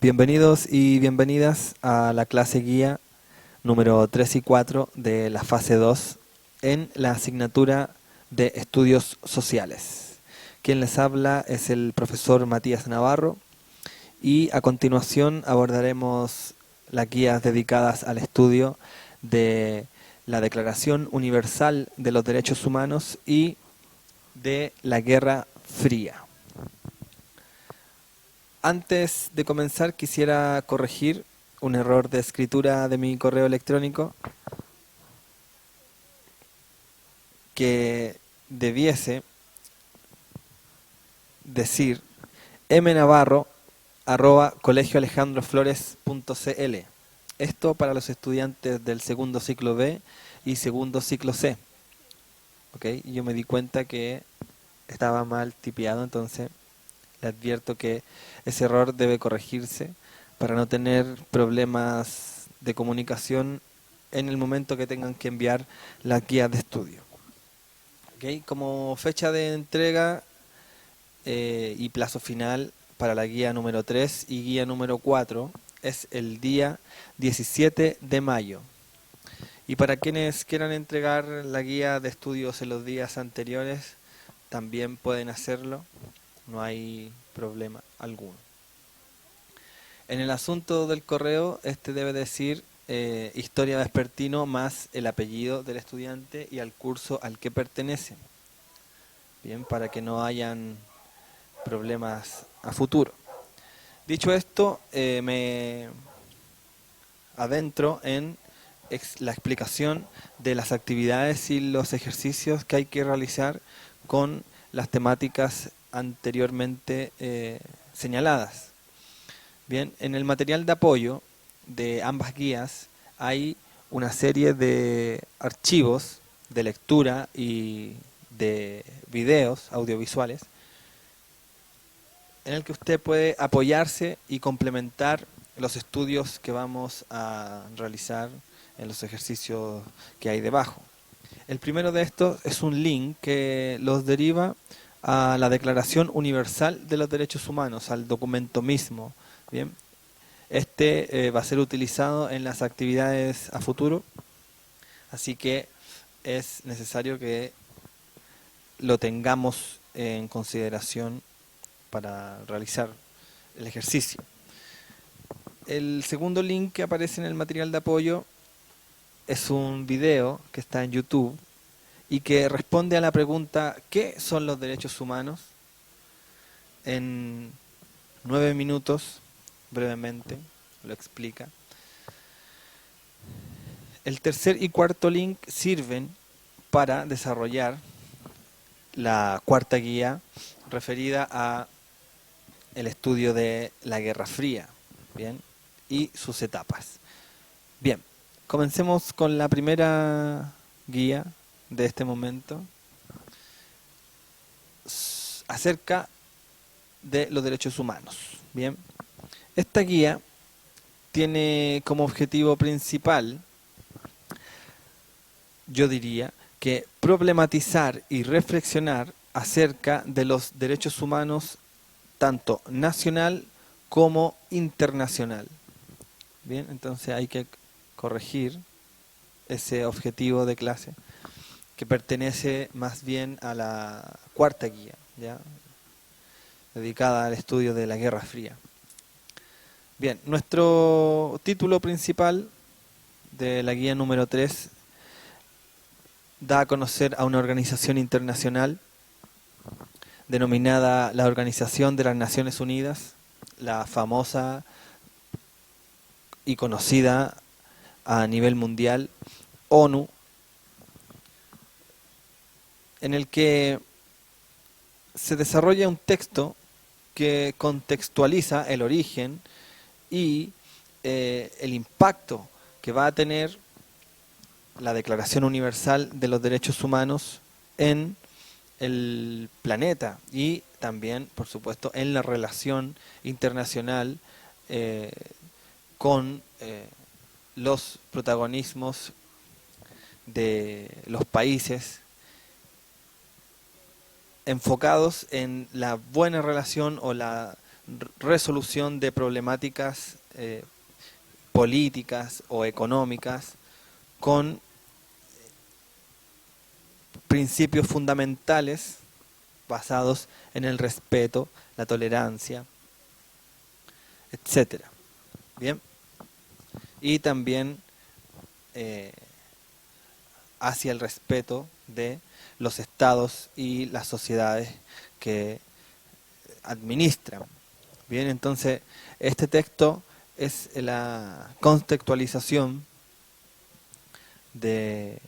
Bienvenidos y bienvenidas a la clase guía número 3 y 4 de la fase 2 en la asignatura de Estudios Sociales. Quien les habla es el profesor Matías Navarro y a continuación abordaremos las guías dedicadas al estudio de la Declaración Universal de los Derechos Humanos y de la Guerra Fría. Antes de comenzar quisiera corregir un error de escritura de mi correo electrónico que debiese decir mnavarro@colegioalejandroflores.cl. Esto para los estudiantes del segundo ciclo B y segundo ciclo C. ¿Okay? Yo me di cuenta que estaba mal tipeado, entonces le advierto que ese error debe corregirse para no tener problemas de comunicación en el momento que tengan que enviar las guías de estudio. ¿Okay? Como fecha de entrega y plazo final para la guía número 3 y guía número 4 es el día 17 de mayo. Y para quienes quieran entregar la guía de estudios en los días anteriores, también pueden hacerlo. No hay problema alguno. En el asunto del correo, este debe decir historia vespertino más el apellido del estudiante y al curso al que pertenece. Bien, para que no hayan problemas a futuro. Dicho esto, me adentro en la explicación de las actividades y los ejercicios que hay que realizar con las temáticas anteriormente señaladas. Bien, en el material de apoyo de ambas guías hay una serie de archivos de lectura y de videos audiovisuales en el que usted puede apoyarse y complementar los estudios que vamos a realizar en los ejercicios que hay debajo. El primero de estos es un link que los deriva a la Declaración Universal de los Derechos Humanos, al documento mismo. Bien, este va a ser utilizado en las actividades a futuro, así que es necesario que lo tengamos en consideración para realizar el ejercicio. El segundo link que aparece en el material de apoyo es un video que está en YouTube y que responde a la pregunta ¿qué son los derechos humanos? En 9 minutos, brevemente, lo explica. El tercer y cuarto link sirven para desarrollar la cuarta guía referida a el estudio de la Guerra Fría, bien, y sus etapas. Bien, comencemos con la primera guía de este momento acerca de los derechos humanos. Bien, esta guía tiene como objetivo principal, yo diría, que problematizar y reflexionar acerca de los derechos humanos tanto nacional como internacional. Bien, entonces hay que corregir ese objetivo de clase que pertenece más bien a la cuarta guía, ¿ya? Dedicada al estudio de la Guerra Fría. Bien, nuestro título principal de la guía número 3 da a conocer a una organización internacional denominada la Organización de las Naciones Unidas, la famosa y conocida a nivel mundial ONU, en el que se desarrolla un texto que contextualiza el origen y el impacto que va a tener la Declaración Universal de los Derechos Humanos en el planeta y también, por supuesto, en la relación internacional con los protagonismos de los países enfocados en la buena relación o la resolución de problemáticas políticas o económicas con principios fundamentales basados en el respeto, la tolerancia, etcétera. Bien, y también hacia el respeto de los estados y las sociedades que administran. Bien, entonces este texto es la contextualización de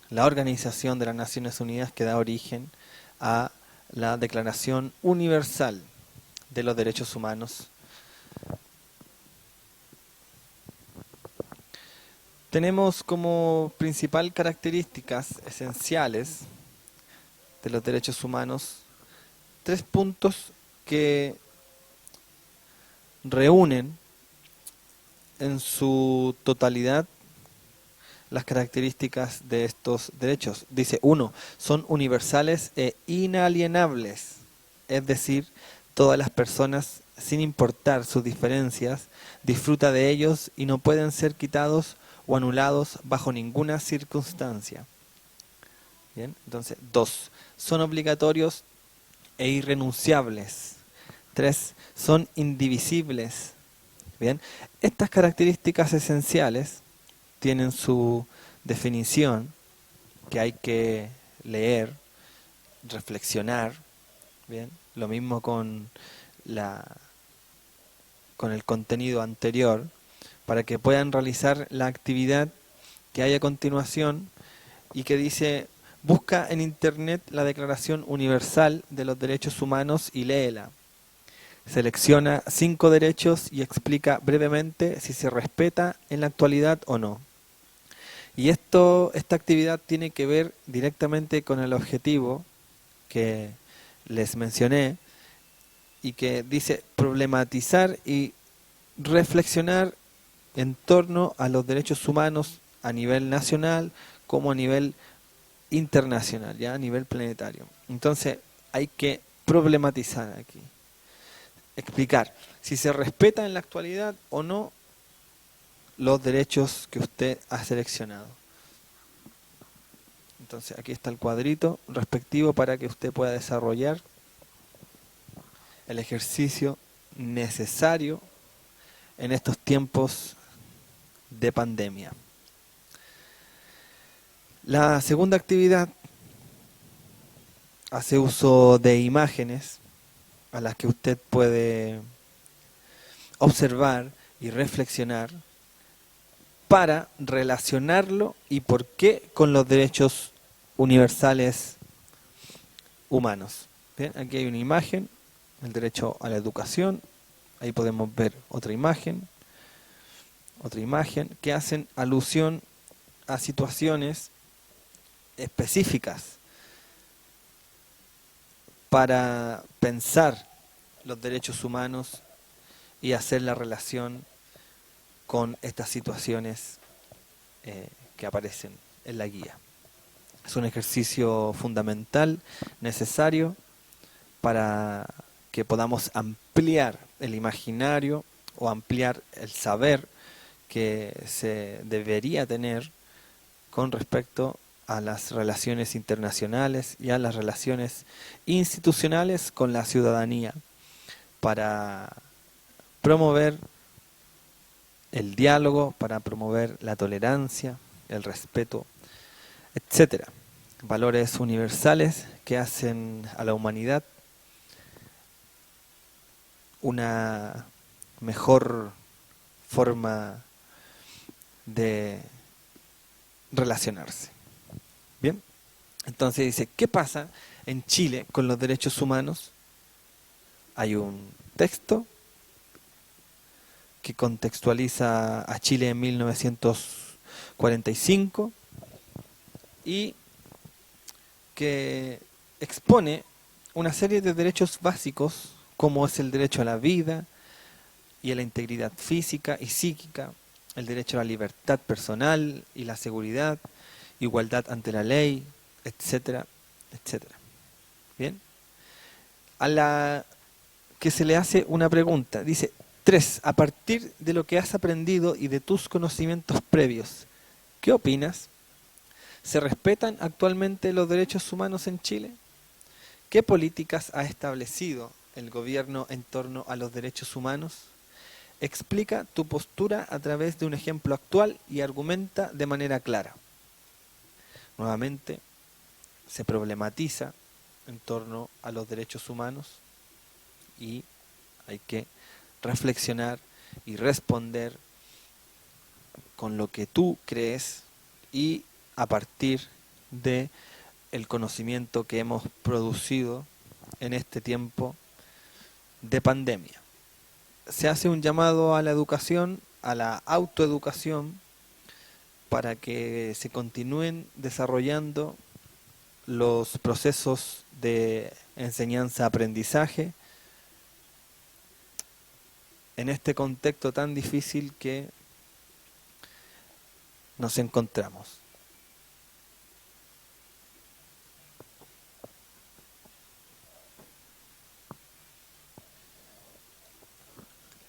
la Organización de las Naciones Unidas que da origen a la Declaración Universal de los Derechos Humanos. Tenemos como principal características esenciales de los derechos humanos 3 puntos que reúnen en su totalidad las características de estos derechos. Dice, 1, son universales e inalienables, es decir, todas las personas, sin importar sus diferencias, disfrutan de ellos y no pueden ser quitados o anulados bajo ninguna circunstancia. Bien, entonces, 2, son obligatorios e irrenunciables. 3, son indivisibles. Bien, estas características esenciales tienen su definición que hay que leer, reflexionar, bien, lo mismo con el contenido anterior, para que puedan realizar la actividad que hay a continuación y que dice: busca en internet la Declaración Universal de los Derechos Humanos y léela. Selecciona 5 derechos y explica brevemente si se respeta en la actualidad o no. Y esta actividad tiene que ver directamente con el objetivo que les mencioné y que dice problematizar y reflexionar en torno a los derechos humanos a nivel nacional como a nivel internacional, ya a nivel planetario. Entonces hay que problematizar aquí, explicar si se respeta en la actualidad o no los derechos que usted ha seleccionado. Entonces aquí está el cuadrito respectivo para que usted pueda desarrollar el ejercicio necesario en estos tiempos de pandemia. La segunda actividad hace uso de imágenes a las que usted puede observar y reflexionar para relacionarlo y por qué con los derechos universales humanos. Bien, aquí hay una imagen, el derecho a la educación, ahí podemos ver otra imagen que hacen alusión a situaciones específicas para pensar los derechos humanos y hacer la relación con estas situaciones que aparecen en la guía. Es un ejercicio fundamental, necesario, para que podamos ampliar el imaginario o ampliar el saber que se debería tener con respecto a las relaciones internacionales y a las relaciones institucionales con la ciudadanía, para promover el diálogo, para promover la tolerancia, el respeto, etcétera. Valores universales que hacen a la humanidad una mejor forma de relacionarse. Bien, entonces dice, ¿qué pasa en Chile con los derechos humanos? Hay un texto que contextualiza a Chile en 1945 y que expone una serie de derechos básicos como es el derecho a la vida y a la integridad física y psíquica, el derecho a la libertad personal y la seguridad, igualdad ante la ley, etcétera, etcétera. Bien, a la que se le hace una pregunta. Dice, 3. A partir de lo que has aprendido y de tus conocimientos previos, ¿qué opinas? ¿Se respetan actualmente los derechos humanos en Chile? ¿Qué políticas ha establecido el gobierno en torno a los derechos humanos? Explica tu postura a través de un ejemplo actual y argumenta de manera clara. Nuevamente, se problematiza en torno a los derechos humanos y hay que reflexionar y responder con lo que tú crees y a partir de el conocimiento que hemos producido en este tiempo de pandemia. Se hace un llamado a la educación, a la autoeducación, para que se continúen desarrollando los procesos de enseñanza-aprendizaje en este contexto tan difícil que nos encontramos.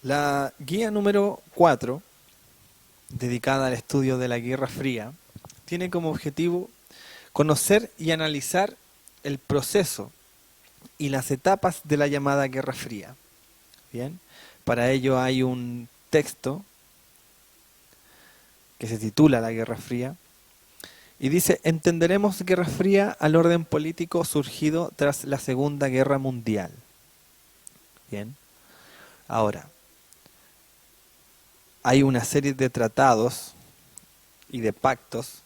La guía número 4, dedicada al estudio de la Guerra Fría, tiene como objetivo conocer y analizar el proceso y las etapas de la llamada Guerra Fría. Bien, para ello hay un texto que se titula La Guerra Fría y dice: entenderemos Guerra Fría al orden político surgido tras la Segunda Guerra Mundial. Bien, ahora hay una serie de tratados y de pactos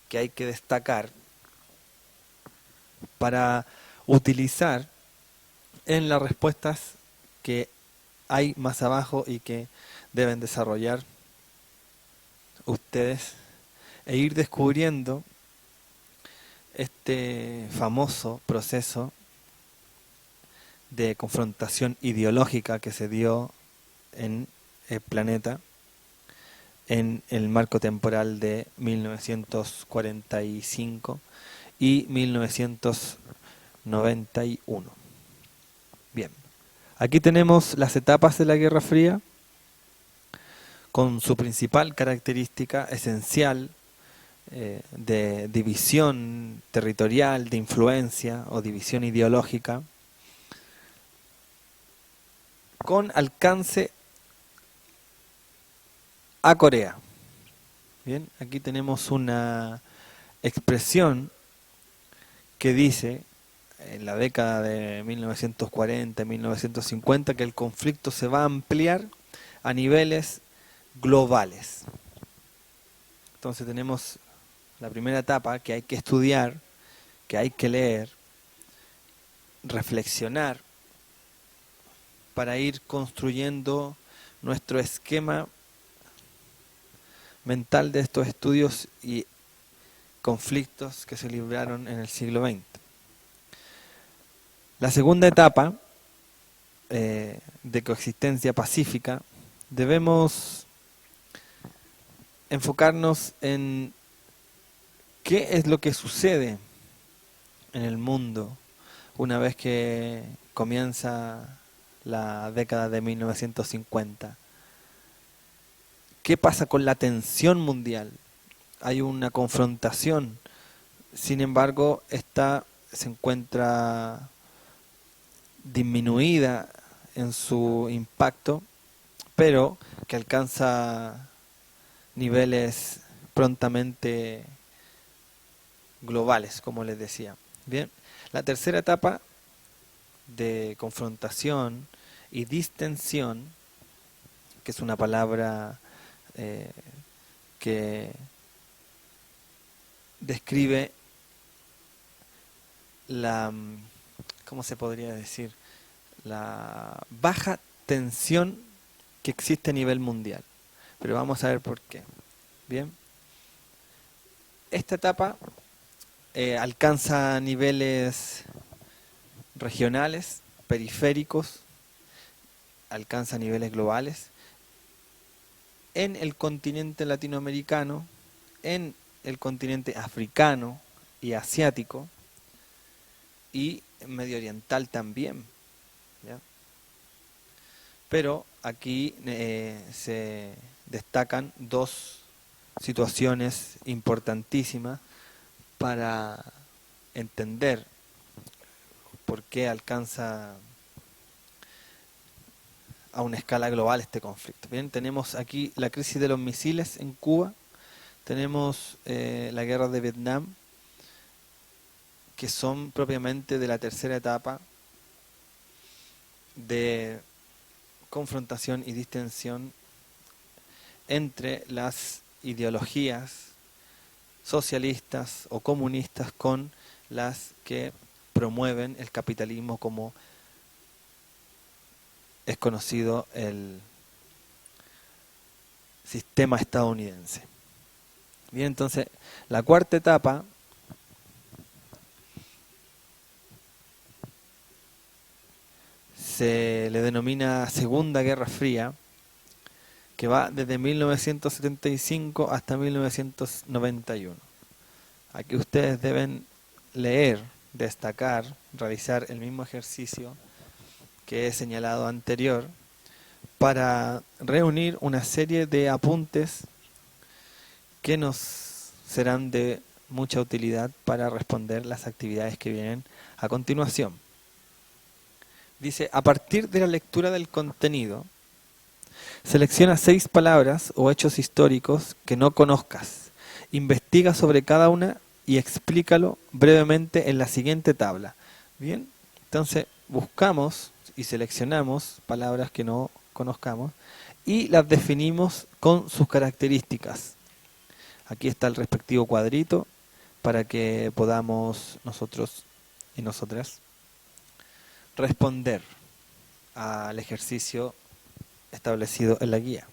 que hay que destacar para utilizar en las respuestas que hay más abajo y que deben desarrollar ustedes e ir descubriendo este famoso proceso de confrontación ideológica que se dio en el planeta en el marco temporal de 1945 y 1991. Bien, aquí tenemos las etapas de la Guerra Fría con su principal característica esencial de división territorial, de influencia o división ideológica, con alcance a Corea. Bien, aquí tenemos una expresión que dice en la década de 1940, 1950, que el conflicto se va a ampliar a niveles globales. Entonces tenemos la primera etapa que hay que estudiar, que hay que leer, reflexionar, para ir construyendo nuestro esquema mental de estos estudios y conflictos que se libraron en el siglo XX. La segunda etapa de coexistencia pacífica, debemos enfocarnos en qué es lo que sucede en el mundo una vez que comienza la década de 1950. ¿Qué pasa con la tensión mundial? Hay una confrontación, sin embargo, esta se encuentra disminuida en su impacto, pero que alcanza niveles prontamente globales, como les decía. Bien, la tercera etapa de confrontación y distensión, que es una palabra que describe la, ¿cómo se podría decir? La baja tensión que existe a nivel mundial. Pero vamos a ver por qué. Bien, esta etapa alcanza niveles regionales, periféricos, alcanza niveles globales en el continente latinoamericano, en el continente africano y asiático y medio oriental también, ¿ya? Pero aquí se destacan dos situaciones importantísimas para entender por qué alcanza a una escala global este conflicto. Bien, tenemos aquí la crisis de los misiles en Cuba, tenemos la guerra de Vietnam, que son propiamente de la tercera etapa de confrontación y distensión entre las ideologías socialistas o comunistas con las que promueven el capitalismo, como es conocido el sistema estadounidense. Bien, entonces la cuarta etapa se le denomina Segunda Guerra Fría, que va desde 1975 hasta 1991. Aquí ustedes deben leer, destacar, realizar el mismo ejercicio que he señalado anterior, para reunir una serie de apuntes que nos serán de mucha utilidad para responder las actividades que vienen a continuación. Dice, a partir de la lectura del contenido, selecciona 6 palabras o hechos históricos que no conozcas. Investiga sobre cada una y explícalo brevemente en la siguiente tabla. Bien, entonces buscamos y seleccionamos palabras que no conozcamos y las definimos con sus características. Aquí está el respectivo cuadrito para que podamos nosotros y nosotras responder al ejercicio establecido en la guía.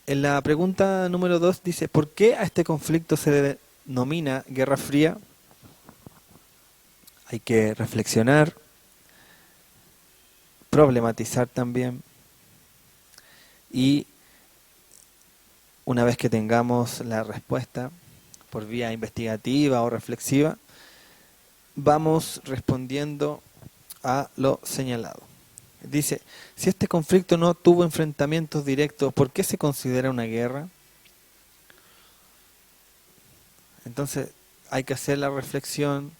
En la pregunta número 2 dice, ¿por qué a este conflicto se denomina Guerra Fría? Hay que reflexionar, problematizar también, y una vez que tengamos la respuesta por vía investigativa o reflexiva, vamos respondiendo a lo señalado. Dice, si este conflicto no tuvo enfrentamientos directos, ¿por qué se considera una guerra? Entonces hay que hacer la reflexión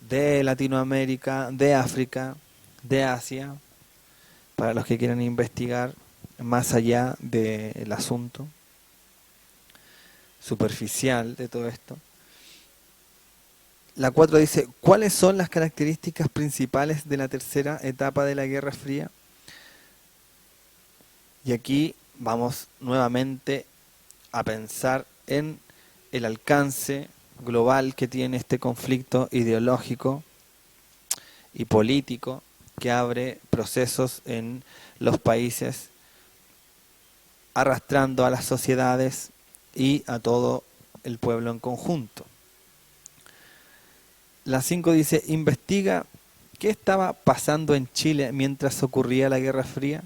de Latinoamérica, de África, de Asia, para los que quieran investigar más allá del asunto superficial de todo esto. La 4 dice, ¿cuáles son las características principales de la tercera etapa de la Guerra Fría? Y aquí vamos nuevamente a pensar en el alcance global que tiene este conflicto ideológico y político, que abre procesos en los países, arrastrando a las sociedades y a todo el pueblo en conjunto. La 5 dice, investiga qué estaba pasando en Chile mientras ocurría la Guerra Fría.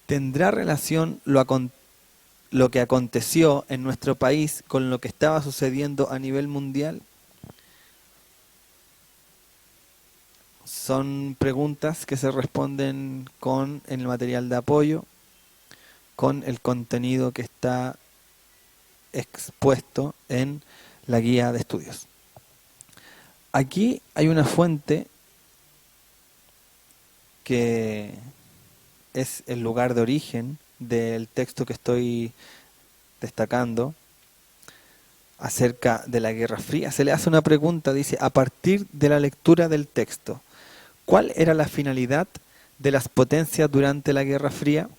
¿Tendrá relación lo que aconteció en nuestro país con lo que estaba sucediendo a nivel mundial? Son preguntas que se responden en el material de apoyo, con el contenido que está expuesto en la guía de estudios. Aquí hay una fuente que es el lugar de origen del texto que estoy destacando acerca de la Guerra Fría. Se le hace una pregunta, dice, a partir de la lectura del texto, ¿cuál era la finalidad de las potencias durante la Guerra Fría?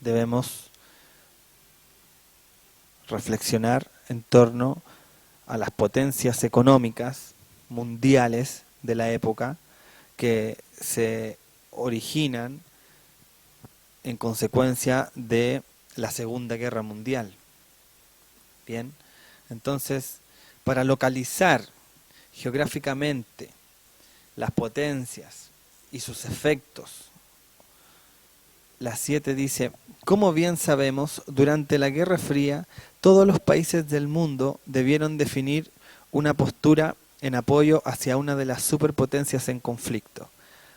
Debemos reflexionar en torno a las potencias económicas mundiales de la época que se originan en consecuencia de la Segunda Guerra Mundial. Bien, entonces, para localizar geográficamente las potencias y sus efectos, la 7 dice, como bien sabemos, durante la Guerra Fría, todos los países del mundo debieron definir una postura en apoyo hacia una de las superpotencias en conflicto.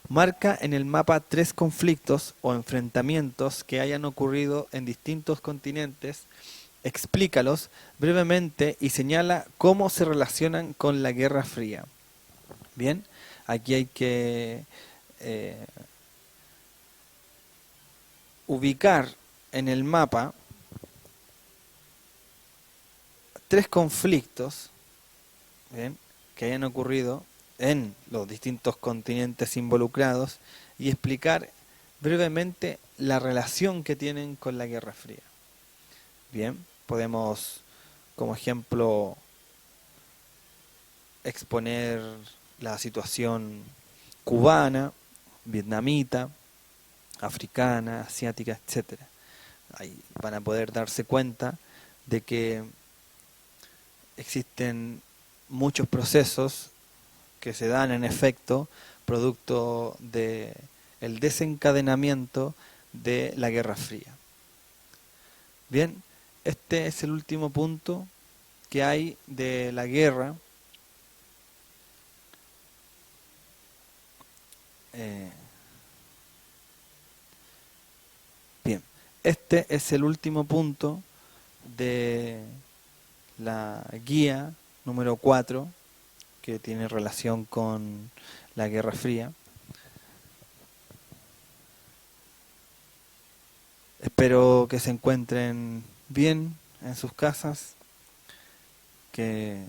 Marca en el mapa 3 conflictos o enfrentamientos que hayan ocurrido en distintos continentes, explícalos brevemente y señala cómo se relacionan con la Guerra Fría. Bien, aquí hay que ubicar en el mapa 3 conflictos, ¿bien?, que hayan ocurrido en los distintos continentes involucrados y explicar brevemente la relación que tienen con la Guerra Fría. Bien, podemos como ejemplo exponer la situación cubana, vietnamita, africana, asiática, etcétera. Ahí van a poder darse cuenta de que existen muchos procesos que se dan en efecto producto de el desencadenamiento de la Guerra Fría. Bien, este es el último punto que hay de la guerra. Bien, este es el último punto de la guía número 4 que tiene relación con la Guerra Fría. Espero que se encuentren bien en sus casas, que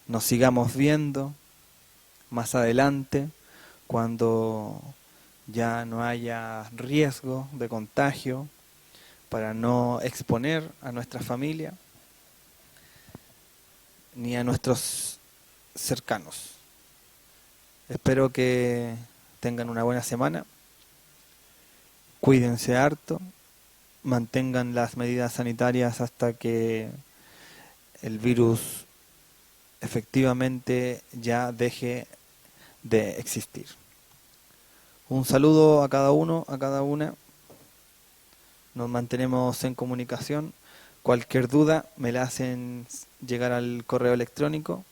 nos sigamos viendo más adelante cuando ya no haya riesgo de contagio, para no exponer a nuestra familia ni a nuestros cercanos. Espero que tengan una buena semana, cuídense harto, mantengan las medidas sanitarias hasta que el virus efectivamente ya deje de existir. Un saludo a cada uno, a cada una. Nos mantenemos en comunicación. Cualquier duda me la hacen llegar al correo electrónico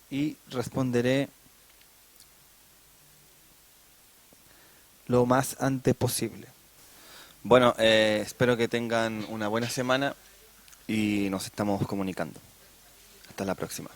y responderé lo más antes posible. Bueno, espero que tengan una buena semana y nos estamos comunicando. Hasta la próxima.